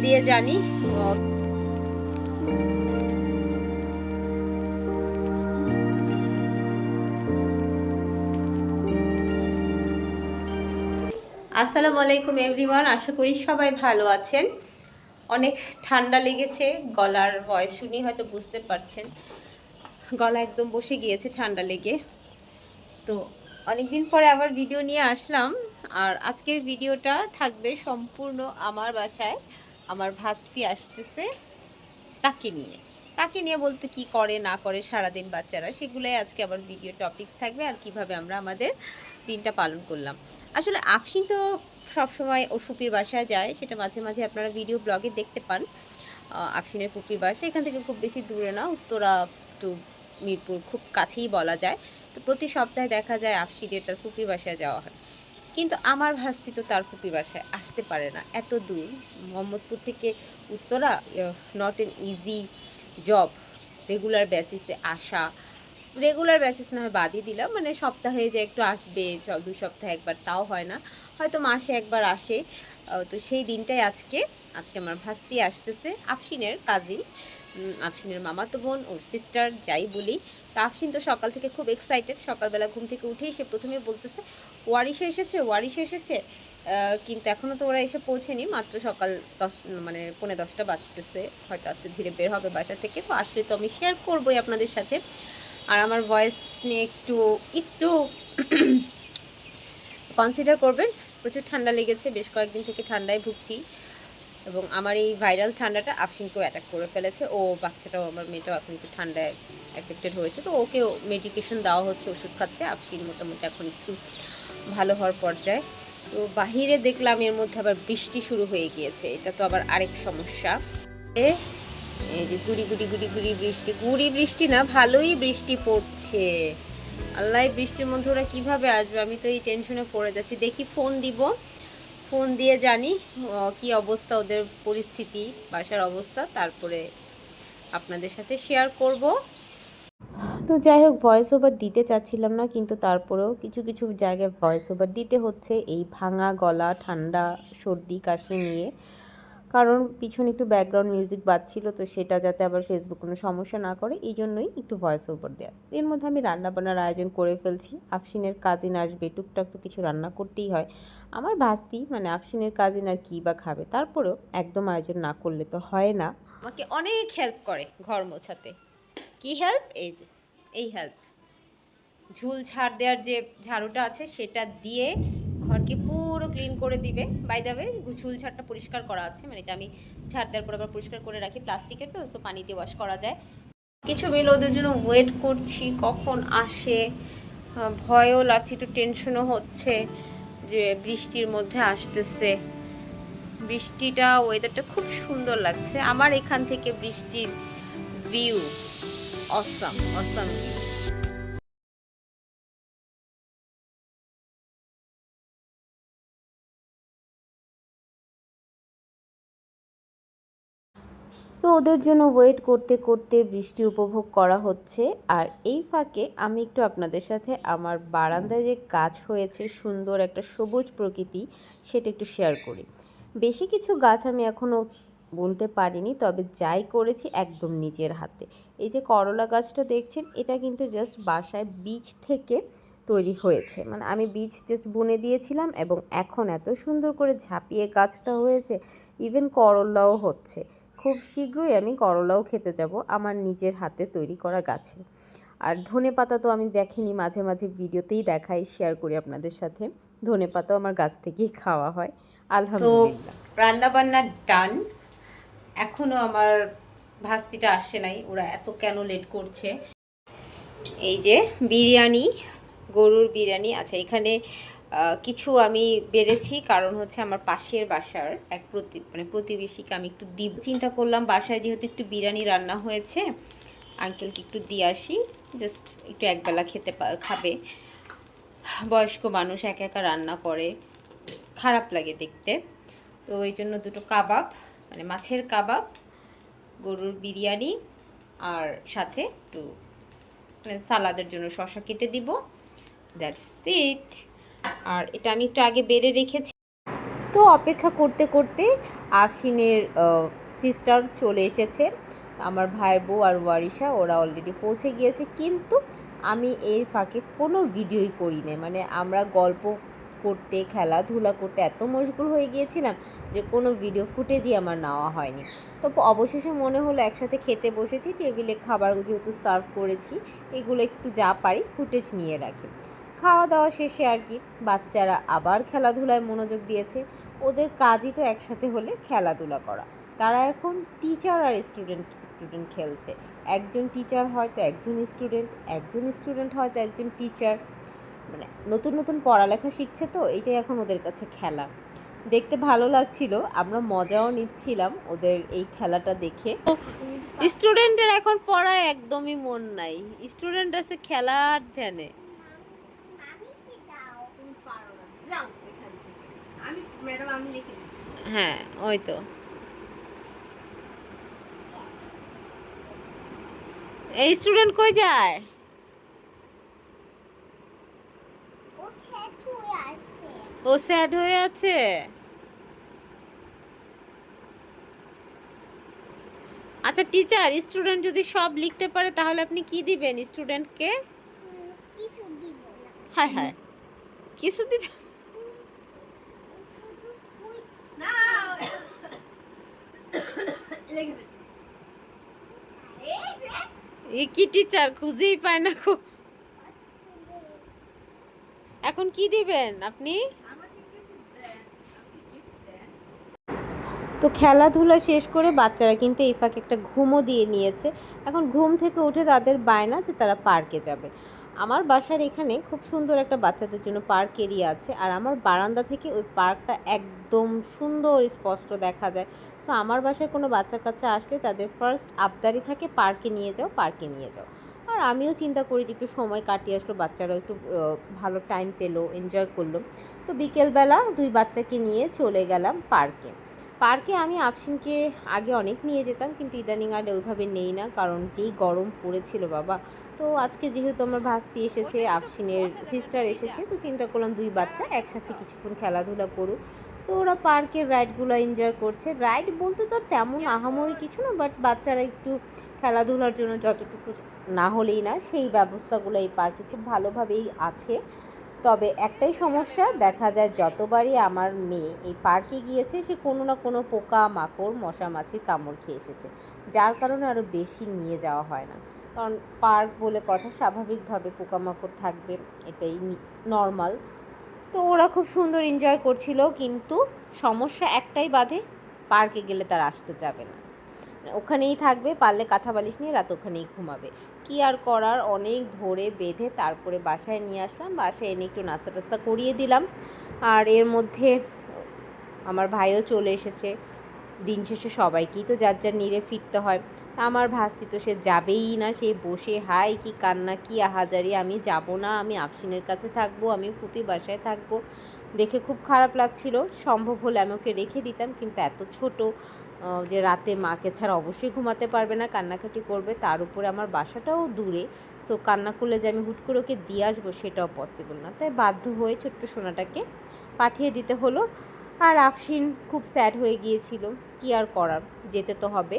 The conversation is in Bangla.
দিয়ে জানি। আসসালামু আলাইকুম এভরিওয়ান, আশা করি সবাই ভালো আছেন। অনেক ঠান্ডা লেগেছে, গলার ভয়েস শুনি হয়তো বুঝতে পারছেন, গলা একদম বসে গিয়েছে ঠান্ডা লেগে। তো অনেকদিন পরে আবার ভিডিও নিয়ে আসলাম, আর আজকের ভিডিওটা থাকবে সম্পূর্ণ আমার বাসায়। আমার ভাস্তি আসতেছে, তাকে নিয়ে বলতে কি করে না করে সারাদিন বাচ্চারা, সেগুলোই আজকে আমার ভিডিও টপিকস থাকবে, আর কিভাবে আমরা আমাদের দিনটা পালন করলাম। আসলে আফসিন তো সবসময় ওর ফুপির বাসায় যায়, সেটা মাঝে মাঝে আপনারা ভিডিও ব্লগে দেখতে পান। আফসিনের ফুপির বাসা এখান থেকে খুব বেশি দূরে না, উত্তরা টু মিরপুর খুব কাছেই বলা যায়। তো প্রতি সপ্তাহে দেখা যায় আফসিনের তার ফুপির বাসায় যাওয়া হয়। কিন্তু আমার ভাস্তি তো তার ফুপির বাসায় আসতে পারে না, এত দূর মোহাম্মদপুর থেকে Uttara, not an easy job. Regular বেসিসে আসা, রেগুলার বেসিস না হয় বাদই দিলাম, মানে সপ্তাহে যে একটু আসবে 2 সপ্তাহে একবার, তাও হয় না, হয়তো মাসে একবার আসে। তো সেই দিনটাই আজকে আমার ভাস্তি আসতেছে, আফসিনের কাজিন, আফসিনের মামাতো বোন, ওর সিস্টার যাই বলি। তো আফসিন তো সকাল থেকে খুব এক্সাইটেড, সকালবেলা ঘুম থেকে উঠেই সে প্রথমে বলতেছে ওয়ারিশা এসেছে, ওয়ারিশা এসেছে। কিন্তু এখনও তো ওরা এসে পৌঁছেনি, মাত্র সকাল 10 মানে 9:45 বাজতেছে, হয়তো আস্তে ধীরে বের হবে বাসা থেকে। তো আসলে তো আমি শেয়ার করবোই আপনাদের সাথে। আর আমার ভয়েস নিয়ে একটু একটু কনসিডার করবেন, প্রচুর ঠান্ডা লেগেছে, বেশ কয়েকদিন থেকে ঠান্ডায় ভুগছি, এবং আমার এই ভাইরাল ঠান্ডাটা আফসিনকেও অ্যাটাক করে ফেলেছে। ও বাচ্চাটাও, আমার মেয়েটাও এখন একটু ঠান্ডায় এফেক্টেড হয়েছে, তো ওকেও মেডিকেশন দেওয়া হচ্ছে, ওষুধ খাচ্ছে। আফসিন মোটামুটি এখন একটু ভালো হওয়ার পর্যায়ে। তো বাহিরে দেখলাম এর মধ্যে আবার বৃষ্টি শুরু হয়ে গিয়েছে, এটা তো আবার আরেক সমস্যা। এই যে গুড়ি গুড়ি গুড়ি গুড়ি বৃষ্টি, গুড়ি বৃষ্টি না, ভালোই বৃষ্টি পড়ছে। আল্লাহ, বৃষ্টির মধ্যে ওরা কীভাবে আসবে, আমি তো এই টেনশনে পড়ে যাচ্ছি। দেখি ফোন দিব, ফোন দিয়ে জানি কি অবস্থা ওদের পরিস্থিতি, বাসার অবস্থা, তারপরে আপনাদের সাথে শেয়ার করব। তো যাই হোক, ভয়েস ওভার দিতে চাচ্ছিলাম না, কিন্তু তারপরেও কিছু কিছু জায়গায় ভয়েস ওভার দিতে হচ্ছে এই ভাঙা গলা, ঠান্ডা, সর্দি কাশি নিয়ে। কারণ পিছনে একটু ব্যাকগ্রাউন্ড মিউজিক বাজছিল, তো সেটা যাতে আবার ফেসবুক কোনো সমস্যা না করে, এই জন্যই একটু ভয়েস ওভার দেওয়া। এর মধ্যে আমি রান্নাবান্নার আয়োজন করে ফেলছি, আফসিনের কাজিন আসবে, টুকটাক তো কিছু রান্না করতেই হয়। আমার ভাস্তি মানে আফসিনের কাজিন আর কী বা খাবে, তারপরেও একদম আয়োজন না করলে তো হয় না। আমাকে অনেক হেল্প করে ঘর মোছাতে। কি হেল্প? এই যে এই হেল্প, ঝুল ঝাড় দেওয়ার যে ঝাড়ুটা আছে সেটা দিয়ে ঘরকে পুরো ক্লিন করে দিবে। বাই দ্য ওয়ে, ঝুল ঝাড়টা পরিষ্কার করা আছে, মানে এটা আমি ঝাড় দেওয়ার পর আবার পরিষ্কার করে রাখি, প্লাস্টিকের তো, তো পানি দিয়ে ওয়াশ করা যায়। কিছু মিল ওদের জন্য ওয়েট করছি কখন আসে, ভয়ও লাগছে, একটু টেনশনও হচ্ছে যে বৃষ্টির মধ্যে আসতেছে। বৃষ্টিটা, ওয়েদারটা খুব সুন্দর লাগছে আমার এখান থেকে, বৃষ্টির ভিউ অসাম অসাম। তো ওদের জন্য ওয়েট করতে করতে বৃষ্টি উপভোগ করা হচ্ছে। আর এই ফাঁকে আমি একটু আপনাদের সাথে আমার বারান্দায় যে গাছ হয়েছে, সুন্দর একটা সবুজ প্রকৃতি, সেটা একটু শেয়ার করি। বেশি কিছু গাছ আমি এখনও বুনতে পারিনি, তবে যাই করেছি একদম নিজের হাতে। এই যে করলা গাছটা দেখছেন, এটা কিন্তু জাস্ট বাসায় বীজ থেকে তৈরি হয়েছে, মানে আমি বীজ জাস্ট বুনে দিয়েছিলাম, এবং এখন এত সুন্দর করে ঝাঁপিয়ে গাছটা হয়েছে, ইভেন করলাও হচ্ছে। খুব শীঘ্রই আমি করলাও খেতে যাব আমার নিজের হাতে তৈরি করা গাছে। আর ধনেপাতা তো আমি দেখিনি, মাঝে মাঝে ভিডিওতেই দেখাই, শেয়ার করি আপনাদের সাথে। ধনেপাতাও আমার গাছ থেকেই খাওয়া হয়, আলহামদুলিল্লাহ। রান্না বান্না ডান, এখনও আমার ভাস্তিটা আসে নাই, ওরা এত কেন লেট করছে। এই যে বিরিয়ানি, গরুর বিরিয়ানি। আচ্ছা, এখানে কিছু আমি বেড়েছি, কারণ হচ্ছে আমার পাশের বাসার এক প্রতিবেশীকে আমি একটু দিব চিন্তা করলাম, বাসায় যেহেতু একটু বিরিয়ানি রান্না হয়েছে, আঙ্কেলকে একটু দিয়ে আসি, জাস্ট একটু একবেলা খাবে। বয়স্ক মানুষ একা একা রান্না করে, খারাপ লাগে দেখতে। তো এই জন্য দুটো কাবাব, মানে মাছের কাবাব, গরুর বিরিয়ানি, আর সাথে একটু মানে সালাদের জন্য শসা কেটে দিব, দ্যাটস ইট। আর এটা আমি একটু আগে বেড়ে রেখেছি, তো অপেক্ষা করতে করতে আফশিনের সিস্টার চলে এসেছে, আমার ভাইয়ের বউ আর ওয়ারিশা, ওরা অলরেডি পৌঁছে গিয়েছে। কিন্তু আমি এর ফাঁকে কোনো ভিডিওই করি না, মানে আমরা গল্প করতে খেলাধুলা করতে এত মশগুল হয়ে গিয়েছিলাম যে কোনো ভিডিও ফুটেজই আমার নেওয়া হয়নি। তো অবশেষে মনে হলো একসাথে খেতে বসেছি, টেবিলে খাবার যেহেতু সার্ভ করেছি, এগুলো একটু যা পারি ফুটেজ নিয়ে রাখি। খাওয়া দাওয়া শেষে আর কি বাচ্চারা আবার খেলাধুলায় মনোযোগ দিয়েছে। ওদের কাজই তো একসাথে হলে খেলাধুলা করা। তারা এখন টিচার আর স্টুডেন্ট খেলছে। একজন টিচার হয়তো একজন স্টুডেন্ট, একজন স্টুডেন্ট হয়তো একজন টিচার, মানে নতুন নতুন পড়ালেখা শিখছে, তো এইটাই এখন ওদের কাছে খেলা। দেখতে ভালো লাগছিল, আমরা মজাও নিচ্ছিলাম ওদের এই খেলাটা দেখে। স্টুডেন্টের এখন পড়ায় একদমই মন নাই, স্টুডেন্ট আছে খেলার ধ্যানে। হ্যাঁ ওই তো, এই স্টুডেন্ট কই যায়? ও স্যাড হয়ে আছে। আচ্ছা টিচার, স্টুডেন্ট যদি সব লিখতে পারে তাহলে আপনি কি দিবেন স্টুডেন্টকে? কিছু দিব না। হায় হায়, কিছু দিবেন না? এ কি টিচার, খুঁজেই পায় না। এখন কি দিবেন আপনি? তো খেলাধুলা শেষ করে বাচ্চারা কিন্তু এই ফাঁকে একটা ঘুমও দিয়ে নিয়েছে। এখন ঘুম থেকে উঠে তাদের বায়না যে তারা পার্কে যাবে। আমার বাসার এখানে খুব সুন্দর একটা বাচ্চাদের জন্য পার্ক এরিয়া আছে, আর আমার বারান্দা থেকে ওই পার্কটা একদম সুন্দর স্পষ্ট দেখা যায়। সো আমার বাসায় কোনো বাচ্চা কাচ্চা আসলে তাদের ফার্স্ট আবদারই থাকে পার্কে নিয়ে যাও, পার্কে নিয়ে যাও। আর আমিও চিন্তা করি যে একটু সময় কাটিয়ে আসলো, বাচ্চারাও একটু ভালো টাইম পেলো, এনজয় করলো। তো বিকেলবেলা দুই বাচ্চাকে নিয়ে চলে গেলাম পার্কে। পার্কে আমি আফশিনকে আগে অনেক নিয়ে যেতাম, কিন্তু ইদানিং আর ওইভাবে নেই না, কারণ যেই গরম পড়েছিল বাবা। তো আজকে যেহেতু আমার ভাস্তি এসেছে, আফশিনের সিস্টার এসেছে, তো চিন্তা করলাম দুই বাচ্চা একসাথে কিছুক্ষণ খেলাধুলা করুক। তো ওরা পার্কের রাইডগুলো এনজয় করছে। রাইড বলতে তো তেমন আহামরি কিছু না, বাট বাচ্চারা একটু খেলাধুলার জন্য যতটুকু না হলেই না, সেই ব্যবস্থাগুলো এই পার্কে খুব ভালোভাবেই আছে। তবে একটাই সমস্যা, দেখা যায় যতবারই আমার মেয়ে এই পার্কে গিয়েছে সে কোনো না কোনো পোকা মাকড় মশা মাছির কামড় খেয়ে এসেছে, যার কারণে আরও বেশি নিয়ে যাওয়া হয় না। কারণ পার্ক বলে কথা, স্বাভাবিকভাবে পোকামাকড় থাকবে, এটাই নর্মাল। তো ওরা খুব সুন্দর এনজয় করছিল, কিন্তু সমস্যা একটাই বাধে, পার্কে গেলে তার আসতে যাবে না, ওখানেই থাকবে, পারলে কাঁথা বালিশ নিয়ে রাত ওখানেই ঘুমাবে। কি আর করার, অনেক ধরে বেঁধে তারপরে বাসায় নিয়ে আসলাম। বাসায় এনে একটু নাস্তা টাস্তা করিয়ে দিলাম। আর এর মধ্যে আমার ভাইও চলে এসেছে। দিন শেষে সবাইকেই তো যার যার নিরে ফিরতে হয়। আমার ভাস্তি তো সে যাবেই না, সে বসে হাই কি কান্না কি আহাজারি, আমি যাব না, আমি আফশিনের কাছে থাকবো, আমি ফুপি বাসায় থাকবো। দেখে খুব খারাপ লাগছিল। সম্ভব হলে আমি ওকে রেখে দিতাম, কিন্তু এত ছোট যে রাতে মাকে ছাড়া অবশ্যই ঘুমাতে পারবে না, কান্নাকাটি করবে, তার উপরে আমার বাসাটাও দূরে। সো কান্না করলে যে আমি হুট করে ওকে দিয়ে আসবো সেটাও পসিবল না, তাই বাধ্য হয়ে ছোট্ট সোনাটাকে পাঠিয়ে দিতে হলো। আর আফশিন খুব স্যাড হয়ে গিয়েছিল, কি আর করার, যেতে তো হবে।